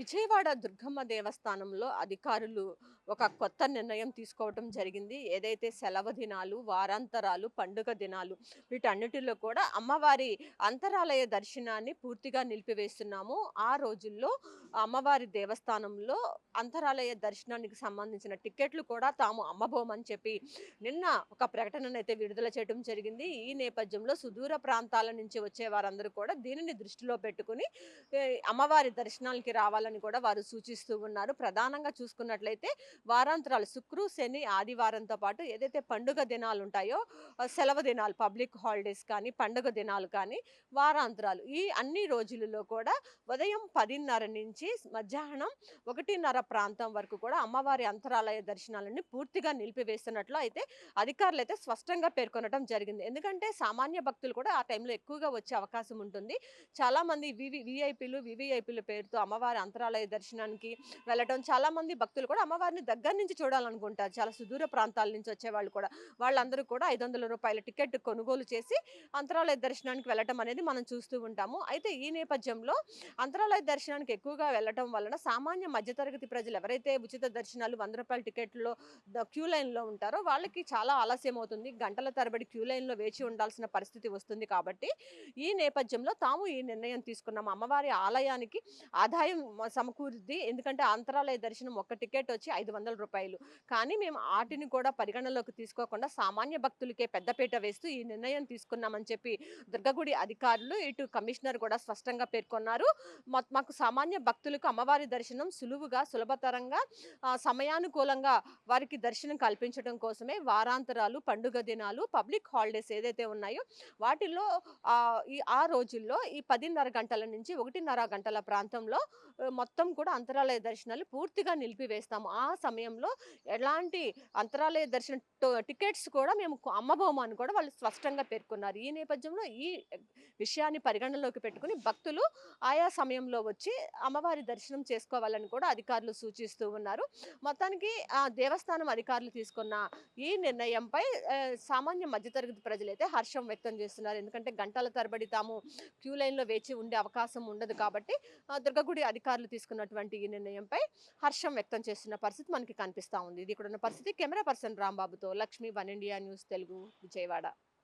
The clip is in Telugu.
విజయవాడ దుర్గమ్మ దేవస్థానంలో అధికారులు ఒక కొత్త నిర్ణయం తీసుకోవటం జరిగింది. ఏదైతే సెలవు దినాలు, వారాంతరాలు, పండుగ దినాలు వీటన్నిటిలో కూడా అమ్మవారి అంతరాలయ దర్శనాన్ని పూర్తిగా నిలిపివేస్తున్నాము. ఆ రోజుల్లో అమ్మవారి దేవస్థానంలో అంతరాలయ దర్శనానికి సంబంధించిన టికెట్లు కూడా తాము అమ్మబోమని చెప్పి నిన్న ఒక ప్రకటననైతే విడుదల చేయడం జరిగింది. ఈ నేపథ్యంలో సుదూర ప్రాంతాల నుంచి వచ్చే వారందరూ కూడా దీనిని దృష్టిలో పెట్టుకొని అమ్మవారి దర్శనాలకి రావాలని కూడా వారు సూచిస్తూ ఉన్నారు. ప్రధానంగా చూసుకున్నట్లయితే వారాంతరాలు శుక్రు, శని, ఆదివారంతో పాటు ఏదైతే పండుగ దినాలుంటాయో సెలవు దినాలు పబ్లిక్ హాలిడేస్ కానీ, పండుగ దినాలు కానీ, వారాంతరాలు ఈ అన్ని రోజులలో కూడా ఉదయం 10:30 నుంచి మధ్యాహ్నం 1:30 ప్రాంతం వరకు కూడా అమ్మవారి అంతరాలయ దర్శనాలన్నీ పూర్తిగా నిలిపివేస్తున్నట్లు అయితే అధికారులైతే స్పష్టంగా పేర్కొనడం జరిగింది. ఎందుకంటే సామాన్య భక్తులు కూడా ఆ టైంలో ఎక్కువగా వచ్చే అవకాశం ఉంటుంది. చాలామంది వివిఐపీల పేరుతో అమ్మవారి అంతరాలయ దర్శనానికి వెళ్ళటం చాలామంది భక్తులు కూడా అమ్మవారిని దగ్గర నుంచి చూడాలనుకుంటారు. చాలా సుదూర ప్రాంతాల నుంచి వచ్చేవాళ్ళు కూడా. వాళ్ళందరూ కూడా రూ. 500 టికెట్ కొనుగోలు చేసి అంతరాలయ దర్శనానికి వెళ్ళటం అనేది మనం చూస్తూ ఉంటాము. అయితే ఈ నేపథ్యంలో అంతరాలయ దర్శనానికి ఎక్కువగా వెళ్ళటం వలన సామాన్య మధ్యతరగతి ప్రజలు ఎవరైతే ఉచిత దర్శనాలు రూ. 100 టికెట్‌లో క్యూ లైన్‌లో ఉంటారో వాళ్ళకి చాలా ఆలస్యం అవుతుంది. గంటల తరబడి క్యూ లైన్‌లో వేచి ఉండాల్సిన పరిస్థితి వస్తుంది కాబట్టి ఈ నేపథ్యంలో తాము ఈ నిర్ణయం తీసుకున్నాం. అమ్మవారి ఆలయానికి ఆదాయం సమకూరుద్ది. ఎందుకంటే అంతరాలయ దర్శనం ఒక్క టికెట్ వచ్చి రూ. 500. కానీ మేము ఆటిని కూడా పరిగణనలోకి తీసుకోకుండా సామాన్య భక్తులకే పెద్దపీట వేస్తూ ఈ నిర్ణయం తీసుకున్నామని చెప్పి దుర్గగుడి అధికారులు, ఇటు కమిషనర్ కూడా స్పష్టంగా పేర్కొన్నారు. మాకు సామాన్య భక్తులకు అమ్మవారి దర్శనం సులభతరంగా సమయానుకూలంగా వారికి దర్శనం కల్పించడం కోసమే వారాంతరాలు, పండుగ దినాలు, పబ్లిక్ హాలిడేస్ ఏదైతే ఉన్నాయో వాటిల్లో ఆ రోజుల్లో ఈ 10:30 గంటల నుంచి 1:30 గంటల ప్రాంతంలో మొత్తం కూడా అంతరాలయ దర్శనాలు పూర్తిగా నిలిపివేస్తాము. ఆ సమయంలో ఎలాంటి అంతరాలయ దర్శన టికెట్స్ కూడా మేము అమ్మబోము అని కూడా వాళ్ళు స్పష్టంగా పేర్కొన్నారు. ఈ నేపథ్యంలో ఈ విషయాన్ని పరిగణనలోకి పెట్టుకొని భక్తులు ఆయా సమయంలో వచ్చి అమ్మవారి దర్శనం చేసుకోవాలని కూడా అధికారులు సూచిస్తూ ఉన్నారు. మొత్తానికి దేవస్థానం అధికారులు తీసుకున్న ఈ నిర్ణయంపై సామాన్య మధ్యతరగతి ప్రజలైతే హర్షం వ్యక్తం చేస్తున్నారు. ఎందుకంటే గంటల తరబడి తాము క్యూ లైన్‌లో వేచి ఉండే అవకాశం ఉండదు కాబట్టి దుర్గగుడి అధికారులు తీసుకున్నటువంటి ఈ నిర్ణయంపై హర్షం వ్యక్తం చేస్తున్న పరిస్థితి మనకి కనిపిస్తా ఉంది. ఇది ఇక్కడున్న పరిస్థితి. కెమెరా పర్సన్ రాంబాబుతో Lakshmi, one India news Telugu, Vijayawada.